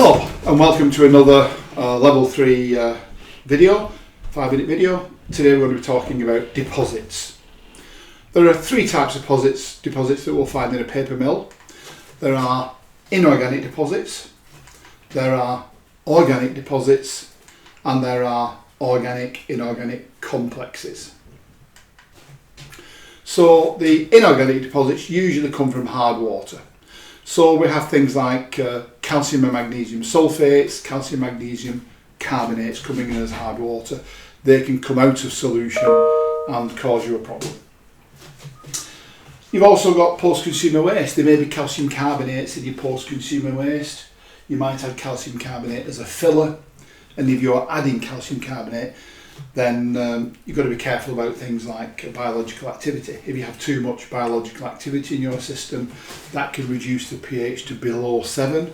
Hello and welcome to another level 3 video, 5-minute video. Today we're going to be talking about deposits. There are three types of deposits that we'll find in a paper mill. There are inorganic deposits, there are organic deposits, and there are organic-inorganic complexes. So the inorganic deposits usually come from hard water. So we have things like calcium and magnesium sulfates, calcium magnesium carbonates coming in as hard water. They can come out of solution and cause you a problem. You've also got post-consumer waste. There may be calcium carbonates in your post-consumer waste. You might add calcium carbonate as a filler, and if you're adding calcium carbonate, then you've got to be careful about things like biological activity. If you have too much biological activity in your system, that can reduce the pH to below 7.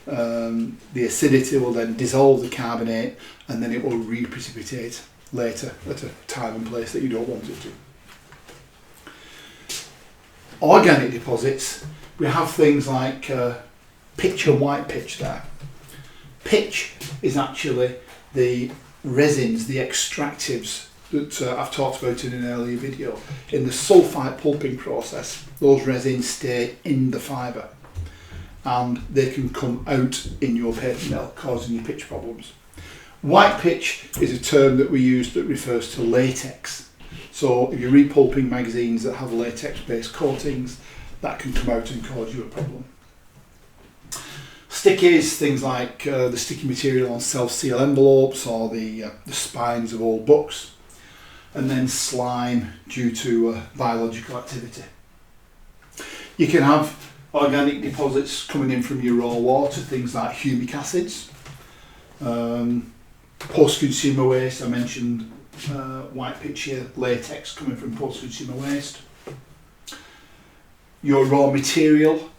The acidity will then dissolve the carbonate and then it will reprecipitate later at a time and place that you don't want it to. Organic deposits, we have things like pitch and white pitch there. Pitch is actually the resins, the extractives that I've talked about in an earlier video. In the sulfite pulping process, those resins stay in the fibre and they can come out in your paper mill, causing you pitch problems. White pitch is a term that we use that refers to latex. So if you're repulping magazines that have latex-based coatings, that can come out and cause you a problem. Stickies, things like the sticky material on self-seal envelopes or the spines of old books, and then slime due to biological activity. You can have organic deposits coming in from your raw water, things like humic acids, post-consumer waste. I mentioned white pitch here, latex coming from post-consumer waste. Your raw material,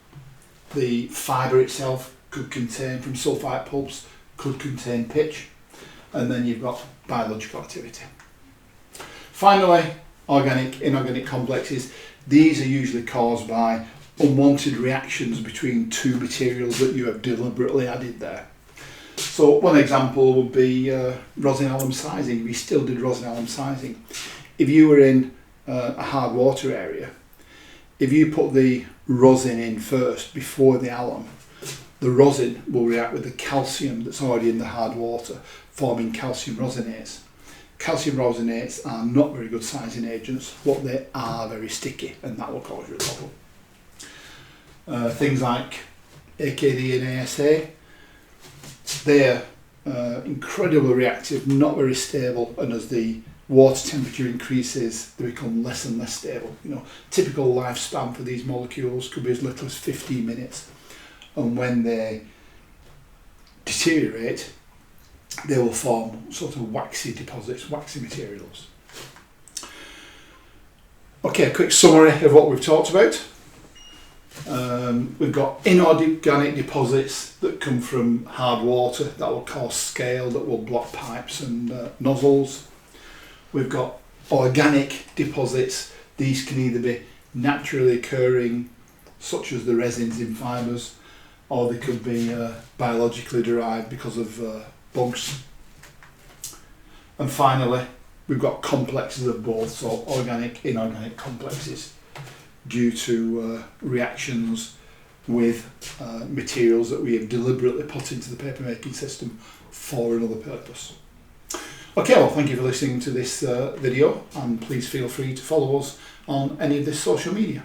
the fibre itself, could contain, from sulfite pulps, could contain pitch, and then you've got biological activity. Finally, organic-inorganic complexes. These are usually caused by unwanted reactions between two materials that you have deliberately added there. So one example would be rosin alum sizing. If you still did rosin alum sizing, if you were in a hard water area, if you put the rosin in first before the alum, the rosin will react with the calcium that's already in the hard water, forming calcium rosinates. Calcium rosinates are not very good sizing agents, but they are very sticky, and that will cause you a problem. Things like AKD and ASA, they're incredibly reactive, not very stable, and as the water temperature increases, they become less and less stable. Typical lifespan for these molecules could be as little as 15 minutes. And when they deteriorate, they will form sort of waxy deposits, waxy materials. Okay, a quick summary of what we've talked about. We've got inorganic deposits that come from hard water that will cause scale, that will block pipes and nozzles. We've got organic deposits. These can either be naturally occurring, such as the resins in fibres, or they could be biologically derived because of bugs. And finally, we've got complexes of both, so organic, inorganic complexes, due to reactions with materials that we have deliberately put into the paper making system for another purpose. Okay, well, thank you for listening to this video, and please feel free to follow us on any of this social media.